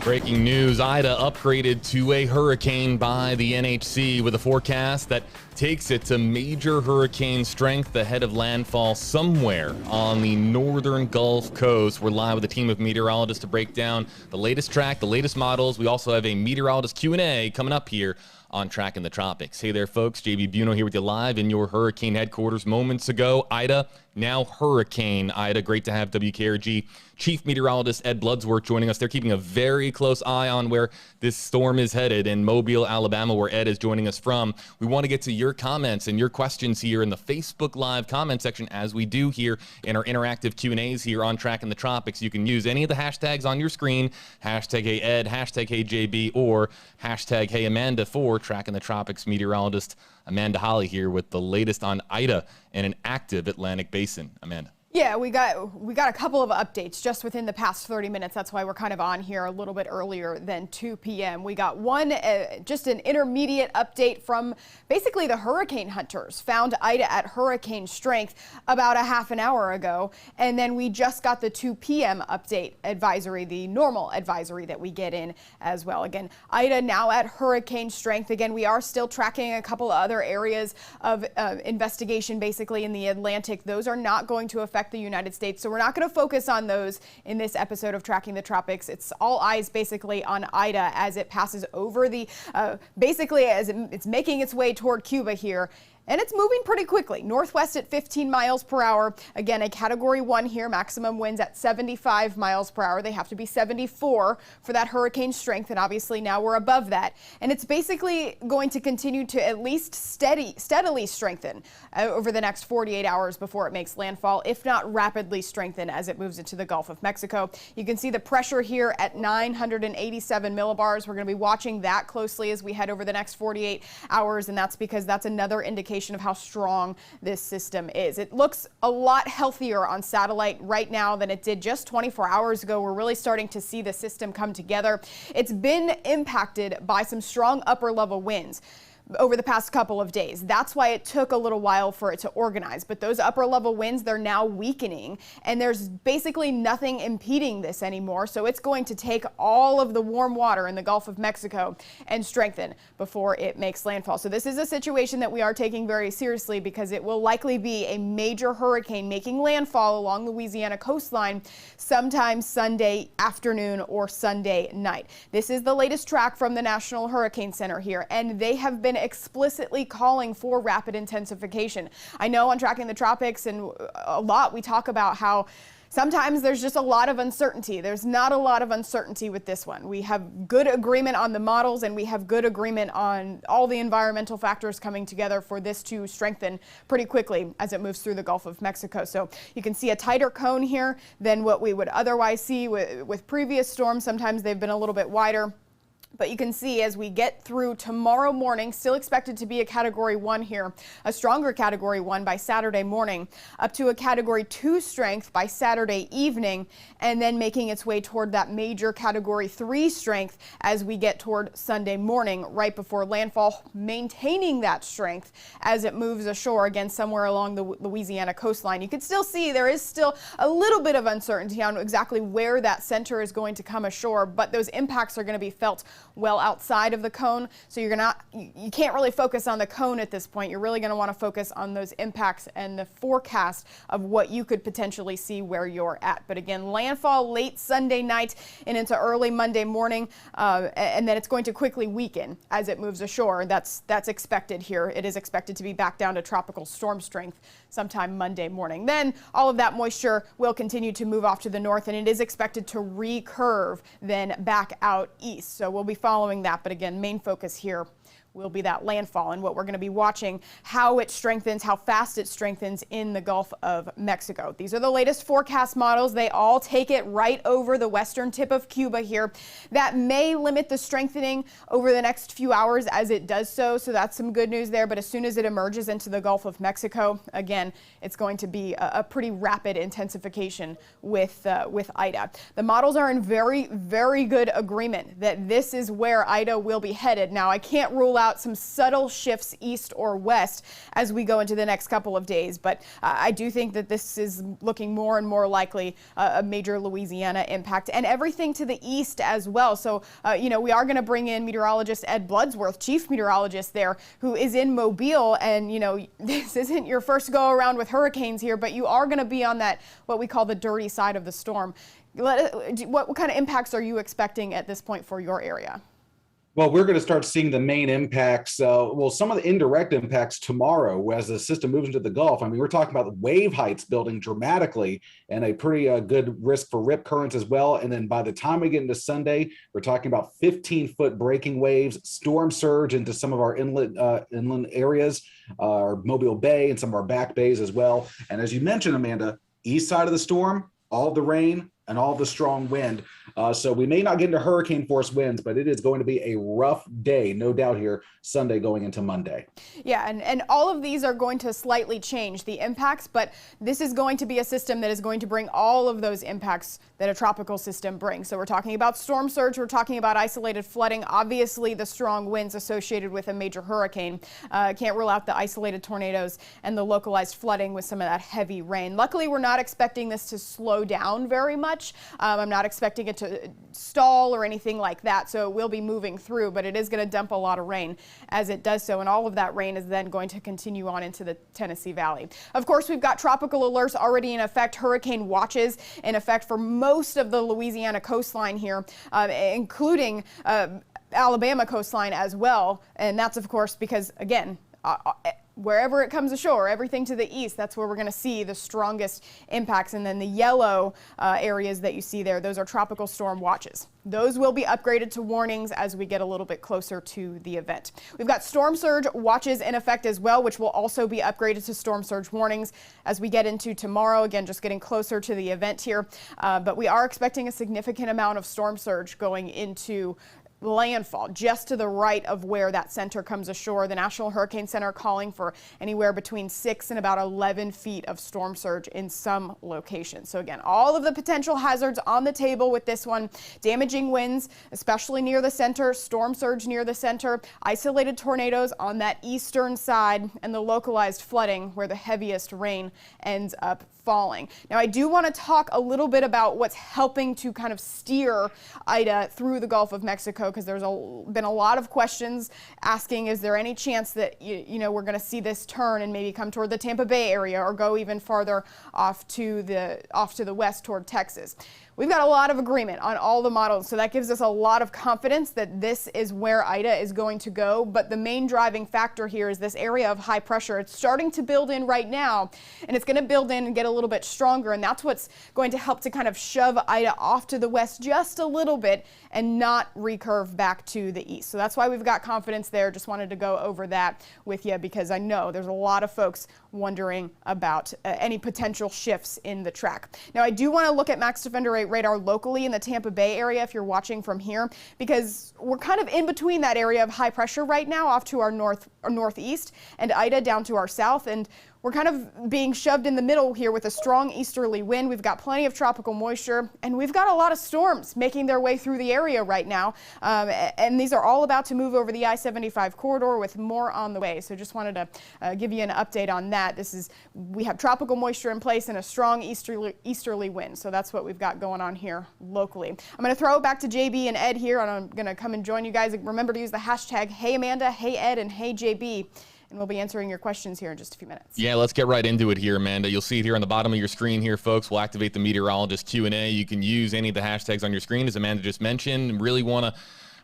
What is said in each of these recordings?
Breaking news, Ida upgraded to a hurricane by the NHC with a forecast that takes it to major hurricane strength ahead of landfall somewhere on the northern Gulf Coast. We're live with a team of meteorologists to break down the latest track, the latest models. We also have a meteorologist Q&A coming up here on Tracking the Tropics. Hey there, folks. JB Buno here with you live in your hurricane headquarters moments ago. Ida, now Hurricane Ida. Great to have WKRG Chief Meteorologist Ed Bloodsworth joining us. They're keeping a very close eye on where this storm is headed in Mobile, Alabama, where Ed is joining us from. We want to get to your comments and your questions here in the Facebook Live comment section, as we do here in our interactive Q&As here on Tracking the Tropics. You can use any of the hashtags on your screen, hashtag Hey Ed, hashtag Hey JB, or hashtag Hey Amanda for Tracking the Tropics meteorologist Amanda Holly here with the latest on Ida and an active Atlantic basin. Amanda. Yeah, we got a couple of updates just within the past 30 minutes. That's why we're kind of on here a little bit earlier than 2 p.m. We got one, just an intermediate update from basically the hurricane hunters. Found Ida at hurricane strength about a half an hour ago. And then we just got the 2 p.m. update advisory, the normal advisory that we get in as well. Again, Ida now at hurricane strength. Again, we are still tracking a couple of other areas of investigation basically in the Atlantic. Those are not going to affect the United States. So we're not going to focus on those in this episode of Tracking the Tropics. It's all eyes basically on Ida as it passes over the, basically as it's making its way toward Cuba here. And it's moving pretty quickly, northwest at 15 miles per hour. Again, a category 1 here, maximum winds at 75 miles per hour. They have to be 74 for that hurricane strength, and obviously now we're above that. And it's basically going to continue to at least steadily strengthen over the next 48 hours before it makes landfall, if not rapidly strengthen as it moves into the Gulf of Mexico. You can see the pressure here at 987 millibars. We're going to be watching that closely as we head over the next 48 hours, and that's because that's another indication of how strong this system is. It looks a lot healthier on satellite right now than it did just 24 hours ago. We're really starting to see the system come together. It's been impacted by some strong upper level winds over the past couple of days. That's why it took a little while for it to organize. But those upper level winds, they're now weakening, and there's basically nothing impeding this anymore. So it's going to take all of the warm water in the Gulf of Mexico and strengthen before it makes landfall. So this is a situation that we are taking very seriously because it will likely be a major hurricane making landfall along the Louisiana coastline sometime Sunday afternoon or Sunday night. This is the latest track from the National Hurricane Center here, and they have been explicitly calling for rapid intensification. I know on Tracking the Tropics and a lot we talk about how sometimes there's just a lot of uncertainty. There's not a lot of uncertainty with this one. We have good agreement on the models, and we have good agreement on all the environmental factors coming together for this to strengthen pretty quickly as it moves through the Gulf of Mexico. So you can see a tighter cone here than what we would otherwise see with previous storms. Sometimes they've been a little bit wider. But you can see as we get through tomorrow morning, still expected to be a category 1 here, a stronger category 1 by Saturday morning, up to a category 2 strength by Saturday evening, and then making its way toward that major category 3 strength as we get toward Sunday morning, right before landfall, maintaining that strength as it moves ashore again somewhere along the Louisiana coastline. You can still see there is still a little bit of uncertainty on exactly where that center is going to come ashore, but those impacts are going to be felt well outside of the cone. So you can't really focus on the cone at this point. You're really going to want to focus on those impacts and the forecast of what you could potentially see where you're at. But again, landfall late Sunday night and into early Monday morning, and then it's going to quickly weaken as it moves ashore. That's expected here. It is expected to be back down to tropical storm strength sometime Monday morning. Then all of that moisture will continue to move off to the north, and it is expected to recurve then back out east. So we'll be following that. But again, main focus here will be that landfall and what we're going to be watching, how it strengthens, how fast it strengthens in the Gulf of Mexico. These are the latest forecast models. They all take it right over the western tip of Cuba here. That may limit the strengthening over the next few hours as it does so. So that's some good news there. But as soon as it emerges into the Gulf of Mexico, again, it's going to be a pretty rapid intensification with Ida. The models are in very, very good agreement that this is where Ida will be headed. Now, I can't rule out some subtle shifts east or west as we go into the next couple of days. But I do think that this is looking more and more likely a major Louisiana impact, and everything to the east as well. So, we are going to bring in meteorologist Ed Bloodsworth, chief meteorologist there, who is in Mobile. And, this isn't your first go around with hurricanes here, but you are going to be on that, what we call the dirty side of the storm. What kind of impacts are you expecting at this point for your area? Well, we're going to start seeing the main impacts, some of the indirect impacts tomorrow as the system moves into the Gulf. I mean, we're talking about the wave heights building dramatically and a pretty good risk for rip currents as well. And then by the time we get into Sunday, we're talking about 15-foot breaking waves, storm surge into some of our inland areas, our Mobile Bay and some of our back bays as well. And as you mentioned, Amanda, east side of the storm, all of the rain and all of the strong wind. So we may not get into hurricane force winds, but it is going to be a rough day, no doubt here, Sunday going into Monday. Yeah, and all of these are going to slightly change the impacts, but this is going to be a system that is going to bring all of those impacts that a tropical system brings. So we're talking about storm surge, we're talking about isolated flooding, obviously the strong winds associated with a major hurricane. Can't rule out the isolated tornadoes and the localized flooding with some of that heavy rain. Luckily, we're not expecting this to slow down very much. I'm not expecting it to stall or anything like that, so it will be moving through, but it is going to dump a lot of rain as it does so, and all of that rain is then going to continue on into the Tennessee Valley. Of course, we've got tropical alerts already in effect, hurricane watches in effect for most of the Louisiana coastline here, including Alabama coastline as well, and that's of course because, again, wherever it comes ashore, everything to the east, that's where we're going to see the strongest impacts. And then the yellow areas that you see there, those are tropical storm watches. Those will be upgraded to warnings as we get a little bit closer to the event. We've got storm surge watches in effect as well, which will also be upgraded to storm surge warnings as we get into tomorrow. Again, just getting closer to the event here. But we are expecting a significant amount of storm surge going into landfall just to the right of where that center comes ashore. The National Hurricane Center calling for anywhere between 6 and about 11 feet of storm surge in some locations. So again, all of the potential hazards on the table with this one. Damaging winds, especially near the center, storm surge near the center, isolated tornadoes on that eastern side, and the localized flooding where the heaviest rain ends up falling. Now, I do want to talk a little bit about what's helping to kind of steer Ida through the Gulf of Mexico, because there's been a lot of questions asking, is there any chance that we're going to see this turn and maybe come toward the Tampa Bay area or go even farther off to the west toward Texas? We've got a lot of agreement on all the models, so that gives us a lot of confidence that this is where Ida is going to go. But the main driving factor here is this area of high pressure. It's starting to build in right now, and it's going to build in and get a little bit stronger, and that's what's going to help to kind of shove Ida off to the west just a little bit and not recurve back to the east. So that's why we've got confidence there. Just wanted to go over that with you because I know there's a lot of folks wondering about any potential shifts in the track. Now, I do want to look at Max Defender 8 radar locally in the Tampa Bay area if you're watching from here, because we're kind of in between that area of high pressure right now off to our northeast and Ida down to our south, and we're kind of being shoved in the middle here with a strong easterly wind. We've got plenty of tropical moisture, and we've got a lot of storms making their way through the area right now. And these are all about to move over the I-75 corridor with more on the way. So just wanted to give you an update on that. We have tropical moisture in place and a strong easterly wind. So that's what we've got going on here locally. I'm going to throw it back to JB and Ed here, and I'm going to come and join you guys. Remember to use the hashtag #HeyAmanda, #HeyEd, and #HeyJB. And we'll be answering your questions here in just a few minutes. Yeah, let's get right into it here, Amanda. You'll see it here on the bottom of your screen here, folks. We'll activate the Meteorologist Q&A. You can use any of the hashtags on your screen, as Amanda just mentioned. Really want to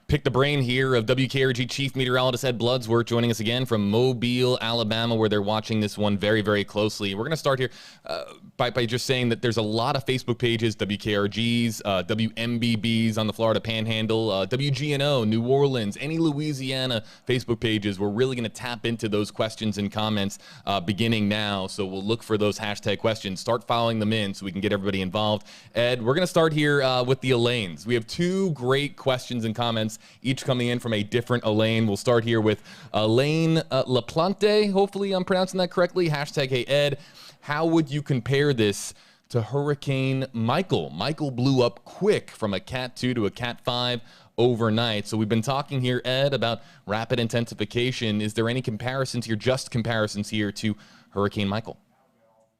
pick the brain here of WKRG Chief Meteorologist Ed Bloodsworth joining us again from Mobile, Alabama, where they're watching this one very, very closely. We're going to start here by just saying that there's a lot of Facebook pages, WKRGs, WMBBs on the Florida Panhandle, WGNO, New Orleans, any Louisiana Facebook pages. We're really going to tap into those questions and comments beginning now. So we'll look for those hashtag questions. Start following them in so we can get everybody involved. Ed, we're going to start here with the Elaines. We have two great questions and comments, each coming in from a different Elaine. We'll start here with Elaine LaPlante. Hopefully I'm pronouncing that correctly. Hashtag Hey Ed. How would you compare this to Hurricane Michael. Michael blew up quick from a Cat 2 to a Cat 5 overnight. So we've been talking here, Ed, about rapid intensification. Is there any comparisons here, just comparisons here to Hurricane Michael?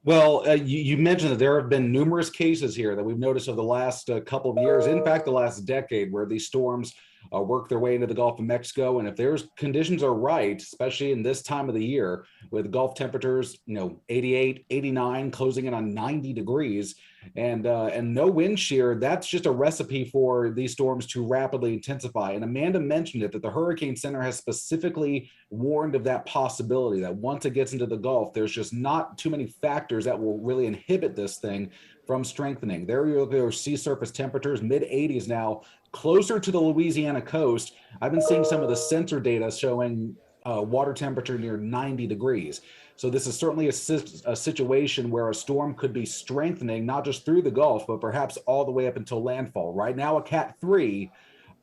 Well, you mentioned that there have been numerous cases here that we've noticed over the last couple of years, in fact, the last decade, where these storms work their way into the Gulf of Mexico. And if there's conditions are right, especially in this time of the year, with Gulf temperatures, 88, 89, closing in on 90 degrees, and no wind shear, that's just a recipe for these storms to rapidly intensify. And Amanda mentioned it, that the Hurricane Center has specifically warned of that possibility, that once it gets into the Gulf, there's just not too many factors that will really inhibit this thing from strengthening. There you go, sea surface temperatures, mid 80s now, closer to the Louisiana coast. I've been seeing some of the sensor data showing water temperature near 90 degrees. So this is certainly a situation where a storm could be strengthening, not just through the Gulf, but perhaps all the way up until landfall. Right now, a Cat 3,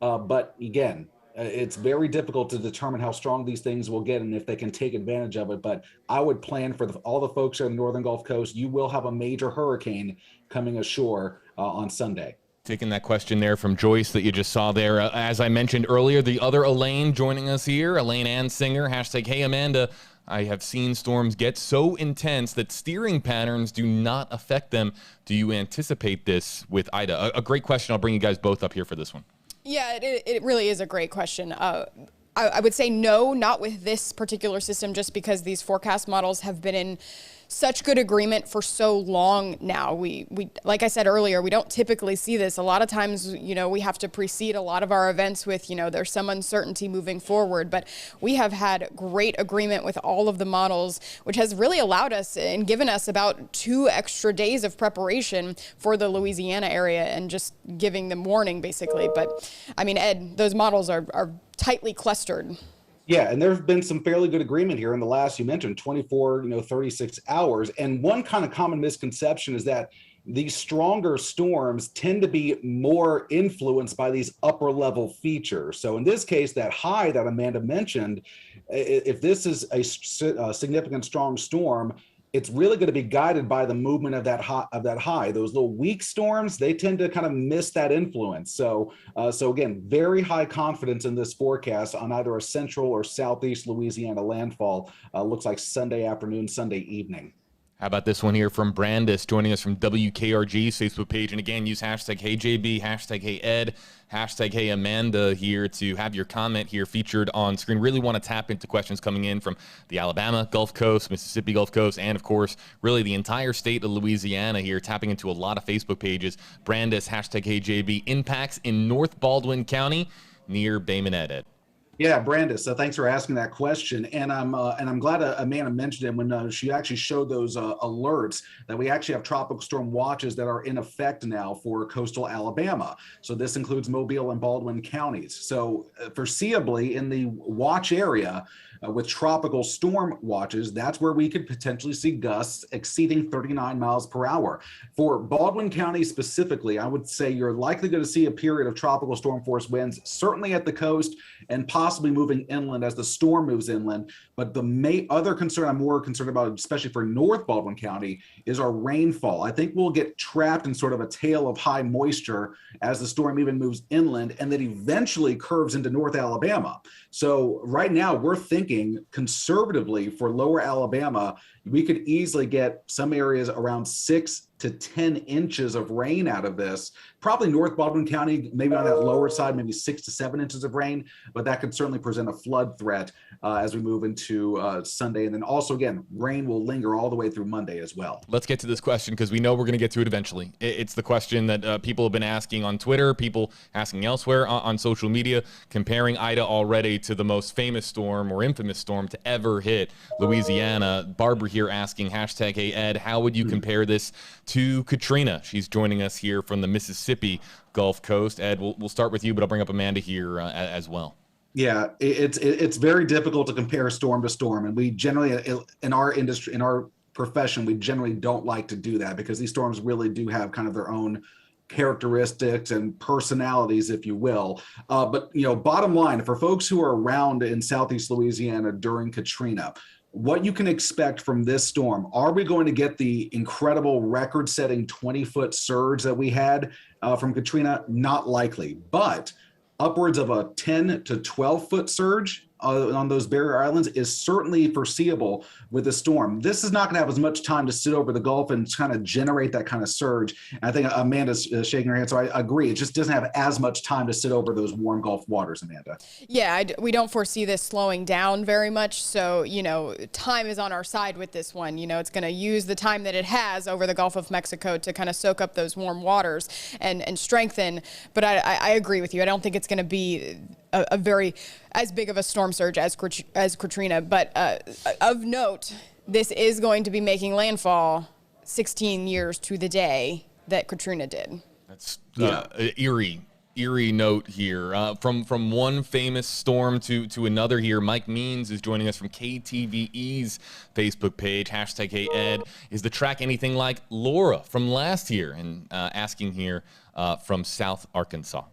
but again, it's very difficult to determine how strong these things will get and if they can take advantage of it. But I would plan for all the folks on the northern Gulf Coast, you will have a major hurricane coming ashore on Sunday. Taking that question there from Joyce that you just saw there. As I mentioned earlier, the other Elaine joining us here, Elaine Ansinger, hashtag Hey Amanda. I have seen storms get so intense that steering patterns do not affect them. Do you anticipate this with Ida? A great question. I'll bring you guys both up here for this one. Yeah, it really is a great question. I would say no, not with this particular system, just because these forecast models have been in such good agreement for so long now. We like I said earlier, we don't typically see this. A lot of times, we have to precede a lot of our events with, there's some uncertainty moving forward, but we have had great agreement with all of the models, which has really allowed us and given us about 2 extra days of preparation for the Louisiana area and just giving them warning basically. But I mean, Ed, those models are tightly clustered. Yeah, and there's been some fairly good agreement here in the last, you mentioned 24, 36 hours. And one kind of common misconception is that these stronger storms tend to be more influenced by these upper level features. So in this case, that high that Amanda mentioned, if this is a significant strong storm, it's really going to be guided by the movement of that high. Those little weak storms, they tend to kind of miss that influence. So again, very high confidence in this forecast on either a central or southeast Louisiana landfall. Looks like Sunday afternoon, Sunday evening. How about this one here from Brandis, joining us from WKRG's Facebook page. And again, use hashtag HeyJB, hashtag HeyEd, hashtag HeyAmanda here to have your comment here featured on screen. Really want to tap into questions coming in from the Alabama Gulf Coast, Mississippi Gulf Coast, and of course, really the entire state of Louisiana here, tapping into a lot of Facebook pages. Brandis, hashtag HeyJB, impacts in North Baldwin County near Bay Minette. Yeah, Brandis, so thanks for asking that question. And I'm glad Amanda mentioned it when she actually showed those alerts that we actually have tropical storm watches that are in effect now for coastal Alabama. So this includes Mobile and Baldwin counties. So foreseeably in the watch area with tropical storm watches, that's where we could potentially see gusts exceeding 39 miles per hour. For Baldwin County specifically, I would say you're likely going to see a period of tropical storm force winds, certainly at the coast and possibly moving inland as the storm moves inland. But the other concern I'm more concerned about, especially for North Baldwin County, is our rainfall. I think we'll get trapped in sort of a tail of high moisture as the storm even moves inland and then eventually curves into North Alabama. So right now we're thinking conservatively for lower Alabama, we could easily get some areas around 6 to 10 inches of rain out of this. Probably North Baldwin County, maybe on that lower side, maybe 6 to 7 inches of rain, but that could certainly present a flood threat as we move into Sunday. And then also, again, rain will linger all the way through Monday as well. Let's get to this question because we know we're going to get to it eventually. It's the question that people have been asking on Twitter, people asking elsewhere on social media, comparing Ida already to the most famous storm or infamous storm to ever hit Louisiana. Barbara here asking, hashtag Hey Ed, how would you compare this to Katrina? She's joining us here from the Mississippi Gulf Coast. Ed, we'll start with you, but I'll bring up Amanda here as well. Yeah, it's very difficult to compare storm to storm, and we generally in our industry, in our profession, we generally don't like to do that because these storms really do have kind of their own characteristics and personalities, if you will. But bottom line, for folks who are around in Southeast Louisiana during Katrina, what you can expect from this storm. Are we going to get the incredible record-setting 20-foot surge that we had from Katrina? Not likely, but upwards of a 10 to 12-foot surge on those barrier islands is certainly foreseeable with the storm. This is not going to have as much time to sit over the Gulf and kind of generate that kind of surge. And I think Amanda's shaking her head, so I agree. It just doesn't have as much time to sit over those warm Gulf waters, Amanda. Yeah, we don't foresee this slowing down very much. So, time is on our side with this one. It's going to use the time that it has over the Gulf of Mexico to kind of soak up those warm waters and strengthen. But I agree with you. I don't think it's going to be a very as big of a storm surge as Katrina. But of note, this is going to be making landfall 16 years to the day that Katrina did. That's eerie note here. From one famous storm to another here. Mike Means is joining us from KTVE's Facebook page. Hashtag Hey Ed. Is the track anything like Laura from last year? And asking here from South Arkansas.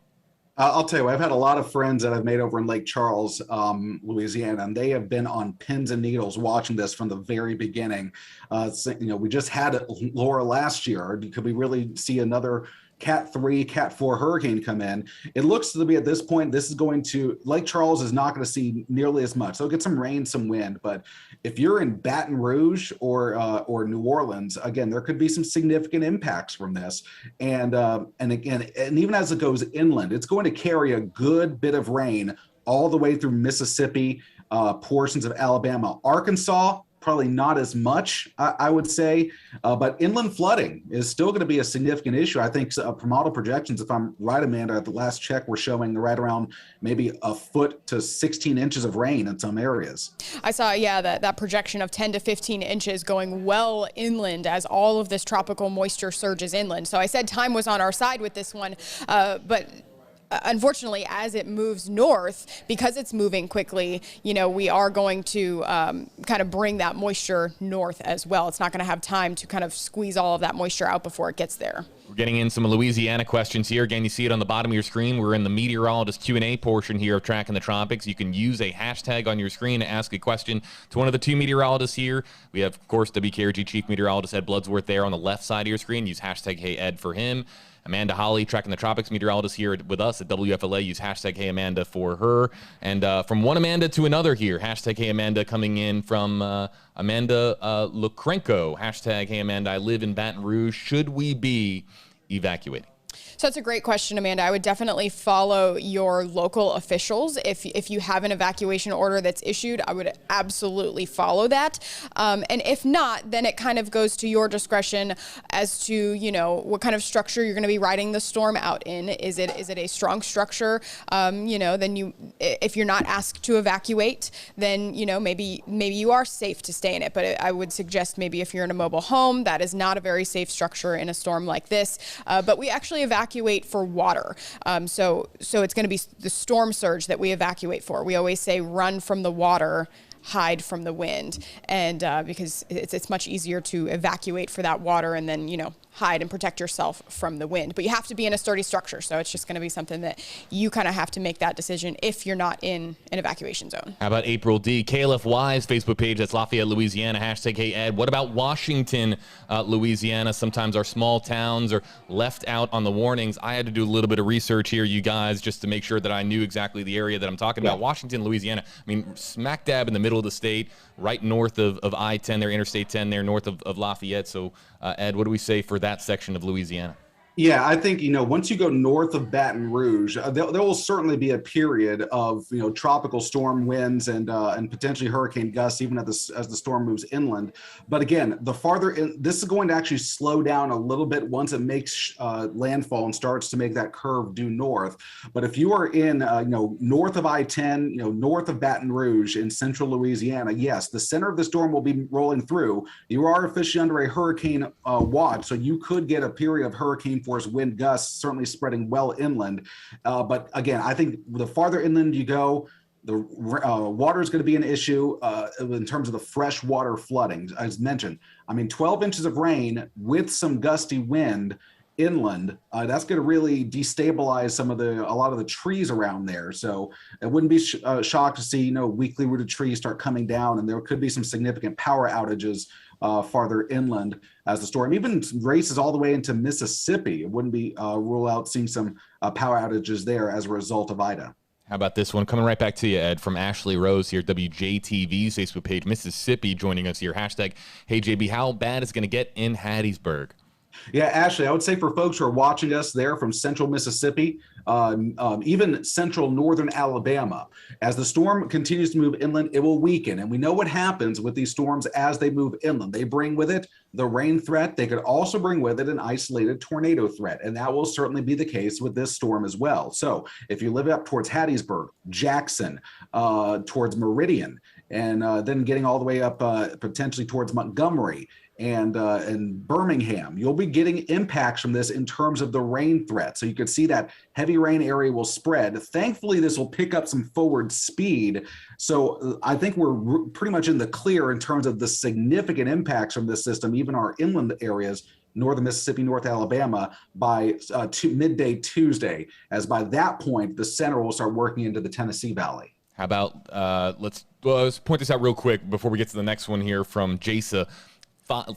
I'll tell you what, I've had a lot of friends that I've made over in Lake Charles, Louisiana, and they have been on pins and needles watching this from the very beginning. We just had Laura last year. Could we really see another Cat 3, Cat 4 hurricane come in? It looks to be at this point, Lake Charles is not going to see nearly as much. They'll get some rain, some wind, but if you're in Baton Rouge or New Orleans, again, there could be some significant impacts from this. And even as it goes inland, it's going to carry a good bit of rain all the way through Mississippi, portions of Alabama, Arkansas. Probably not as much, I would say, but inland flooding is still going to be a significant issue. I think from model projections, if I'm right, Amanda, at the last check, we're showing right around maybe a foot to 16 inches of rain in some areas. I saw, that projection of 10 to 15 inches going well inland as all of this tropical moisture surges inland. So I said time was on our side with this one, but unfortunately, as it moves north, because it's moving quickly, we are going to kind of bring that moisture north as well. It's not going to have time to kind of squeeze all of that moisture out before it gets there. We're getting in some Louisiana questions here. Again, you see it on the bottom of your screen. We're in the Meteorologist Q&A portion here of Tracking the Tropics. You can use a hashtag on your screen to ask a question to one of the two meteorologists here. We have, of course, WKRG Chief Meteorologist Ed Bloodsworth there on the left side of your screen. Use hashtag Hey Ed for him. Amanda Holly, Tracking the Tropics meteorologist here with us at WFLA. Use hashtag Hey Amanda for her. And from one Amanda to another here, hashtag Hey Amanda coming in from Amanda Lukrenko. Hashtag Hey Amanda, I live in Baton Rouge. Should we be evacuating? So that's a great question, Amanda. I would definitely follow your local officials. If you have an evacuation order that's issued, I would absolutely follow that. And if not, then it kind of goes to your discretion as to, what kind of structure you're going to be riding the storm out in. Is it a strong structure? Then if you're not asked to evacuate, then, maybe you are safe to stay in it. But I would suggest maybe if you're in a mobile home, that is not a very safe structure in a storm like this. But we actually evacuate for water. So it's going to be the storm surge that we evacuate for. We always say run from the water, hide from the wind, and because it's much easier to evacuate for that water and then, hide and protect yourself from the wind. But you have to be in a sturdy structure, so it's just going to be something that you kind of have to make that decision if you're not in an evacuation zone. How about April D? KLFY's Facebook page, that's Lafayette, Louisiana, hashtag Hey Ed. What about Washington, Louisiana? Sometimes our small towns are left out on the warnings. I had to do a little bit of research here, you guys, just to make sure that I knew exactly the area that I'm talking about. Washington, Louisiana, smack dab in the middle of the state, right north of I-10 there, Interstate 10 there, north of Lafayette. So, Ed, what do we say for that section of Louisiana? Yeah, I think, once you go north of Baton Rouge, there will certainly be a period of, tropical storm winds and potentially hurricane gusts, even as the storm moves inland. But again, the farther in, this is going to actually slow down a little bit once it makes landfall and starts to make that curve due north. But if you are in, north of I-10, north of Baton Rouge in central Louisiana, yes, the center of the storm will be rolling through. You are officially under a hurricane watch, so you could get a period of hurricane force wind gusts, certainly spreading well inland. But again, I think the farther inland you go, the water is going to be an issue in terms of the freshwater flooding. As mentioned, 12 inches of rain with some gusty wind inland, that's going to really destabilize a lot of the trees around there. So it wouldn't be shocked to see, weakly rooted trees start coming down, and there could be some significant power outages farther inland as the storm even races all the way into Mississippi. It wouldn't be rule out seeing some power outages there as a result of Ida. How about this one? Coming right back to you, Ed, from Ashley Rose here, WJTV's Facebook page, Mississippi, joining us here. Hashtag, hey, JB, how bad is it going to get in Hattiesburg? Yeah, Ashley, I would say for folks who are watching us there from central Mississippi, even central northern Alabama, as the storm continues to move inland, it will weaken. And we know what happens with these storms as they move inland. They bring with it the rain threat. They could also bring with it an isolated tornado threat. And that will certainly be the case with this storm as well. So if you live up towards Hattiesburg, Jackson, towards Meridian, and then getting all the way up potentially towards Montgomery, and Birmingham, you'll be getting impacts from this in terms of the rain threat. So you could see that heavy rain area will spread. Thankfully, this will pick up some forward speed. So I think we're pretty much in the clear in terms of the significant impacts from this system, even our inland areas, northern Mississippi, North Alabama, by midday Tuesday, as by that point, the center will start working into the Tennessee Valley. How about, let's point this out real quick before we get to the next one here from Jasa.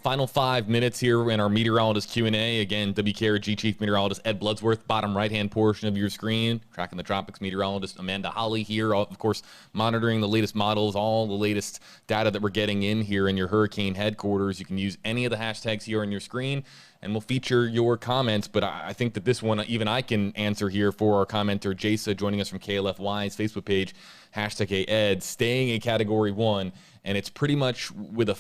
Final 5 minutes here in our meteorologist Q&A. Again, WKRG Chief Meteorologist Ed Bloodsworth, bottom right-hand portion of your screen. Tracking the Tropics meteorologist Amanda Holly here, of course, monitoring the latest models, all the latest data that we're getting in here in your hurricane headquarters. You can use any of the hashtags here on your screen, and we'll feature your comments. But I think that this one, even I can answer here for our commenter, Jasa, joining us from KLFY's Facebook page, hashtag Ed, staying a Category 1, and it's pretty much with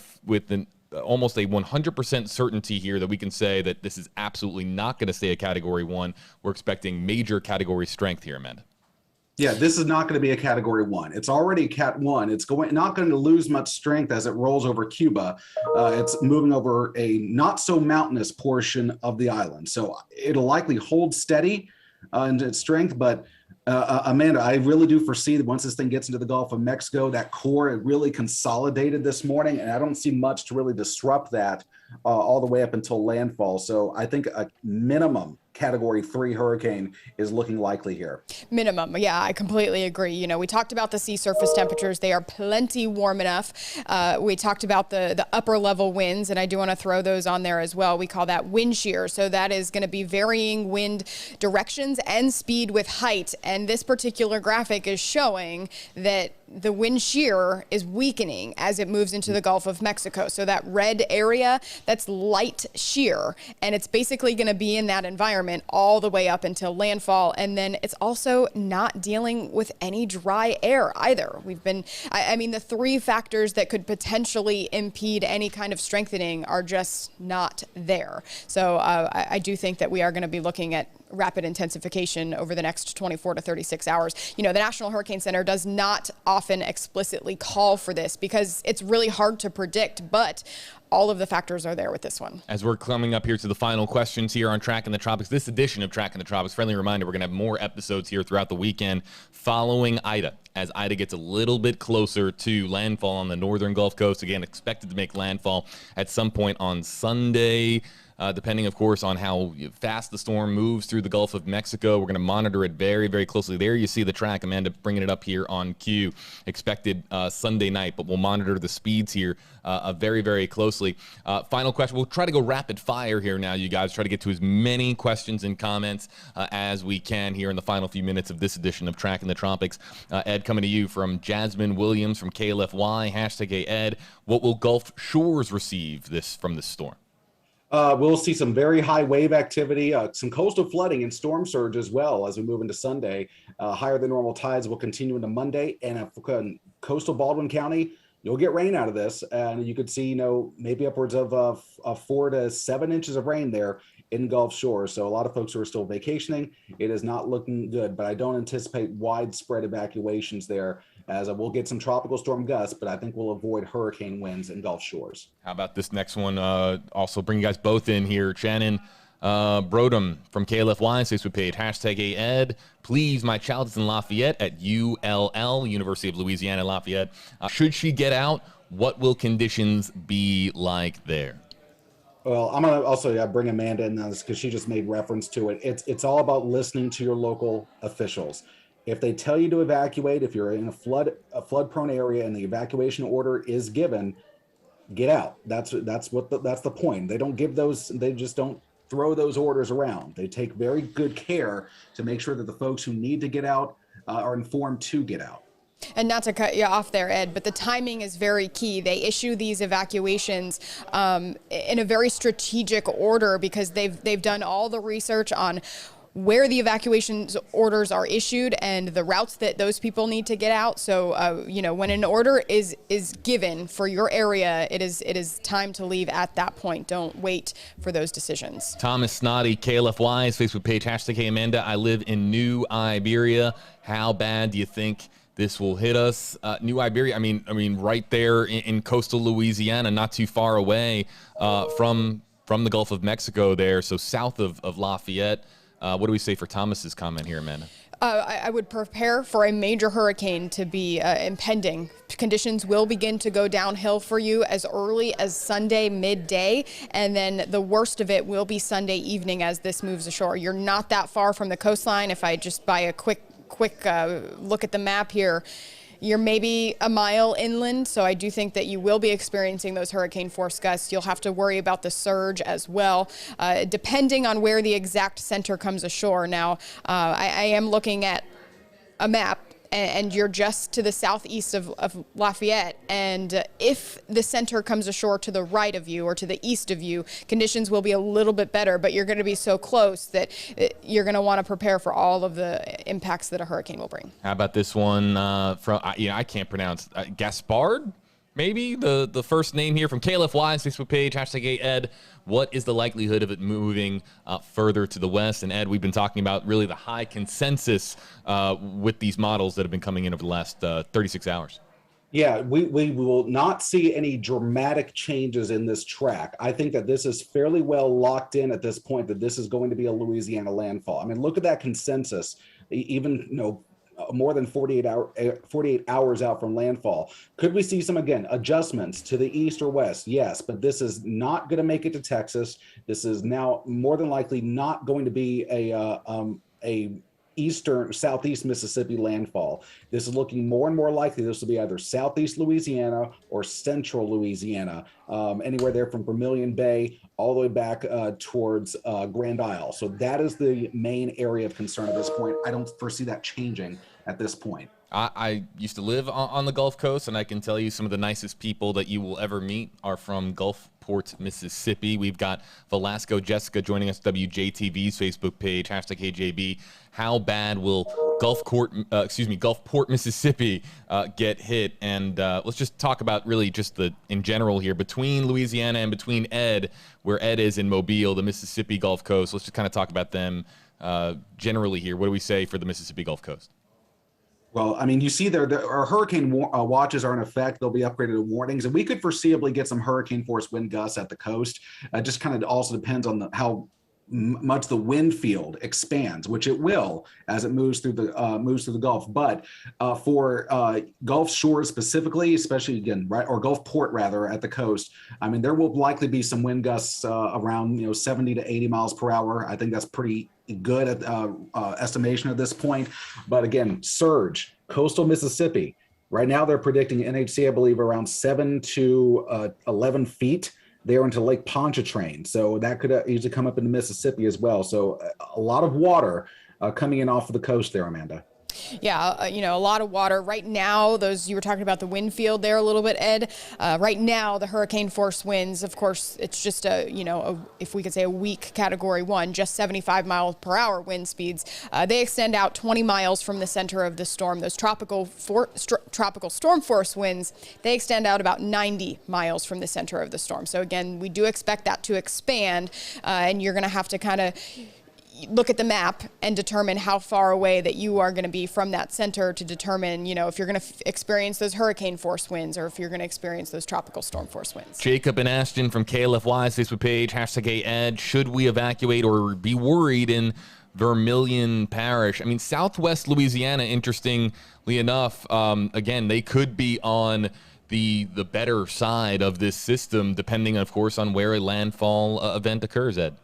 almost a 100% certainty here that we can say that this is absolutely not going to stay a Category 1. We're expecting major category strength here, Amanda. Yeah, this is not going to be a Category 1. It's already Cat 1. It's not going to lose much strength as it rolls over Cuba. It's moving over a not so mountainous portion of the island. So it'll likely hold steady in its strength, but Amanda, I really do foresee that once this thing gets into the Gulf of Mexico, that core it really consolidated this morning, and I don't see much to really disrupt that all the way up until landfall. So I think a minimum Category 3 hurricane is looking likely here. Minimum. Yeah, I completely agree. We talked about the sea surface temperatures. They are plenty warm enough. We talked about the upper level winds, and I do want to throw those on there as well. We call that wind shear. So that is going to be varying wind directions and speed with height. And this particular graphic is showing that the wind shear is weakening as it moves into the Gulf of Mexico. So that red area, that's light shear, and it's basically going to be in that environment all the way up until landfall. And then it's also not dealing with any dry air either. The 3 factors that could potentially impede any kind of strengthening are just not there. So I do think that we are going to be looking at rapid intensification over the next 24 to 36 hours. The National Hurricane Center does not often explicitly call for this because it's really hard to predict, but all of the factors are there with this one. As we're coming up here to the final questions here on Tracking the Tropics, this edition of Tracking the Tropics, friendly reminder, we're going to have more episodes here throughout the weekend following Ida, as Ida gets a little bit closer to landfall on the northern Gulf Coast. Again, expected to make landfall at some point on Sunday. Depending, of course, on how fast the storm moves through the Gulf of Mexico. We're going to monitor it very, very closely. There you see the track, Amanda, bringing it up here on cue. Expected Sunday night, but we'll monitor the speeds here very, very closely. Final question. We'll try to go rapid fire here now, you guys. Try to get to as many questions and comments as we can here in the final few minutes of this edition of Tracking the Tropics. Ed, coming to you from Jasmine Williams from KLFY, hashtag Ed. What will Gulf Shores receive from this storm? We'll see some very high wave activity, some coastal flooding and storm surge as well as we move into Sunday. Higher than normal tides will continue into Monday, and coastal Baldwin County, you'll get rain out of this, and you could see, maybe upwards of 4 to 7 inches of rain there in Gulf Shores. So a lot of folks who are still vacationing, it is not looking good, but I don't anticipate widespread evacuations there, as we'll get some tropical storm gusts, but I think we'll avoid hurricane winds in Gulf Shores. How about this next one? Also bring you guys both in here. Shannon Brodum from KLFY's Facebook page, hashtag Ed. Please, my child is in Lafayette at ULL, University of Louisiana, Lafayette. Should she get out, what will conditions be like there? Well, I'm gonna also bring Amanda in on this because she just made reference to it. It's all about listening to your local officials. If they tell you to evacuate, if you're in a flood prone area and the evacuation order is given, get out. That's the point. They don't give those. They just don't throw those orders around. They take very good care to make sure that the folks who need to get out are informed to get out. And not to cut you off there, Ed, but the timing is very key. They issue these evacuations in a very strategic order because they've done all the research on where the evacuations orders are issued and the routes that those people need to get out. So, when an order is given for your area, it is time to leave at that point. Don't wait for those decisions. Thomas Snoddy, KLFY's Facebook page, hashtag Hey Amanda. I live in New Iberia. How bad do you think this will hit us? New Iberia, I mean, right there in coastal Louisiana, not too far away from the Gulf of Mexico there, so south of Lafayette. What do we say for Thomas's comment here, Amanda? I would prepare for a major hurricane to be impending. Conditions will begin to go downhill for you as early as Sunday midday, and then the worst of it will be Sunday evening as this moves ashore. You're not that far from the coastline. If I just buy a quick look at the map here, you're maybe a mile inland, so I do think that you will be experiencing those hurricane force gusts. You'll have to worry about the surge as well, depending on where the exact center comes ashore. Now, I am looking at a map, and you're just to the southeast of Lafayette, and if the center comes ashore to the right of you or to the east of you, conditions will be a little bit better, but you're going to be so close that you're going to want to prepare for all of the impacts that a hurricane will bring. How about this one from, I can't pronounce, Gaspard? Maybe the first name here from KLFY's Facebook page, hashtag Ed. What is the likelihood of it moving further to the west? And Ed, we've been talking about really the high consensus with these models that have been coming in over the last 36 hours. Yeah, we will not see any dramatic changes in this track. I think that this is fairly well locked in at this point, that this is going to be a Louisiana landfall. I mean, look at that consensus, even, more than 48 hours out from landfall. Could we see some, again, adjustments to the east or west? Yes, but this is not going to make it to Texas. This is now more than likely not going to be a southeast Mississippi landfall. This is looking more and more likely this will be either southeast Louisiana or central Louisiana, anywhere there from Vermilion Bay all the way back towards Grand Isle. So that is the main area of concern at this point. I don't foresee that changing at this point. I used to live on the Gulf Coast, and I can tell you some of the nicest people that you will ever meet are from Gulfport, Mississippi. We've got Velasco Jessica joining us, WJTV's Facebook page, hashtag KJB. How bad will Gulfport, Mississippi get hit? And let's just talk about really just in general here, between Louisiana and between Ed, where Ed is in Mobile, the Mississippi Gulf Coast. Let's just kind of talk about them generally here. What do we say for the Mississippi Gulf Coast? Well, I mean, you see our hurricane watches are in effect. They'll be upgraded to warnings, and we could foreseeably get some hurricane force wind gusts at the coast. Just kind of also depends on how much the wind field expands, which it will as it moves through the Gulf. But for Gulf shores specifically, especially again, right, or Gulfport rather, at the coast, I mean, there will likely be some wind gusts around 70 to 80 miles per hour. I think that's pretty good at estimation at this point. But again, surge, coastal Mississippi. Right now, they're predicting NHC, I believe, around 7 to 11 feet there into Lake Pontchartrain. So that could easily come up into Mississippi as well. So a lot of water coming in off of the coast there, Amanda. Yeah, a lot of water. Right now, you were talking about the wind field there a little bit, Ed. Right now, the hurricane force winds, of course, it's just if we could say a weak Category 1, just 75 miles per hour wind speeds. They extend out 20 miles from the center of the storm. Those tropical storm force winds, they extend out about 90 miles from the center of the storm. So again, we do expect that to expand, and you're going to have to kind of look at the map and determine how far away that you are going to be from that center to determine, if you're going to experience those hurricane force winds or if you're going to experience those tropical storm force winds. Jacob and Ashton from KLFY's Facebook page, hashtag Ed. Should we evacuate or be worried in Vermilion Parish? I mean, Southwest Louisiana, interestingly enough, again, they could be on the better side of this system, depending, of course, on where a landfall event occurs, Ed.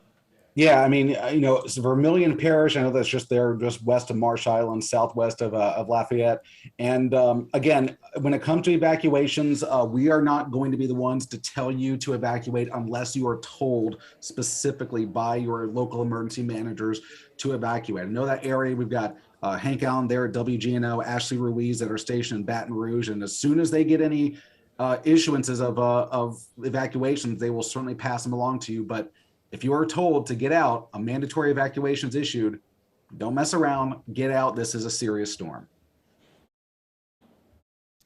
Yeah, I mean, it's Vermilion Parish. I know that's just there, just west of Marsh Island, southwest of Lafayette. And again, when it comes to evacuations, we are not going to be the ones to tell you to evacuate unless you are told specifically by your local emergency managers to evacuate. I know that area. We've got Hank Allen there at WGNO, Ashley Ruiz that are stationed in Baton Rouge. And as soon as they get any issuances of evacuations, they will certainly pass them along to you. But if you are told to get out, a mandatory evacuation is issued. Don't mess around. Get out. This is a serious storm.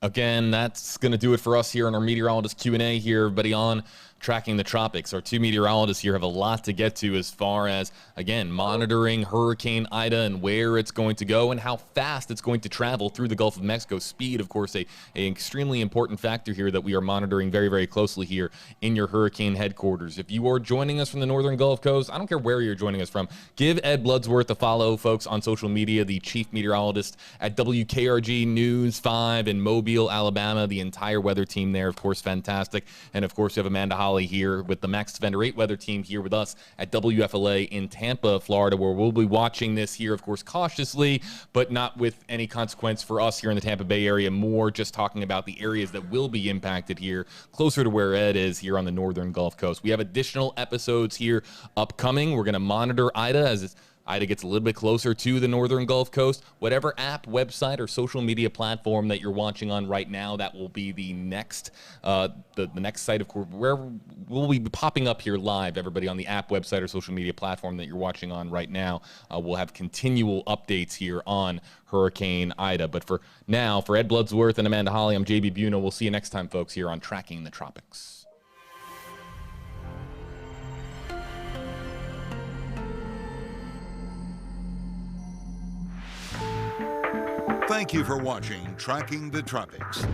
Again, that's going to do it for us here on our Meteorologist Q&A here, everybody, on Tracking the Tropics. Our two meteorologists here have a lot to get to as far as, again, monitoring Hurricane Ida and where it's going to go and how fast it's going to travel through the Gulf of Mexico. Speed, of course, a extremely important factor here that we are monitoring very, very closely here in your hurricane headquarters. If you are joining us from the northern Gulf Coast, I don't care where you're joining us from, give Ed Bloodsworth a follow, folks, on social media, the chief meteorologist at WKRG News 5 in Mobile, Alabama. The entire weather team there, of course, fantastic. And, of course, you have Amanda Holly here with the Max Defender 8 weather team here with us at WFLA in Tampa, Florida, where we'll be watching this here, of course, cautiously, but not with any consequence for us here in the Tampa Bay area. More just talking about the areas that will be impacted here, closer to where Ed is here on the northern Gulf Coast. We have additional episodes here upcoming. We're going to monitor Ida as Ida gets a little bit closer to the northern Gulf Coast. Whatever app, website, or social media platform that you're watching on right now, that will be the next the next site, of course, where we'll be popping up here live, everybody, on the app, website, or social media platform that you're watching on right now. We'll have continual updates here on Hurricane Ida. But for now, for Ed Bloodsworth and Amanda Holly, I'm JB Buno. We'll see you next time, folks, here on Tracking the Tropics. Thank you for watching Tracking the Tropics.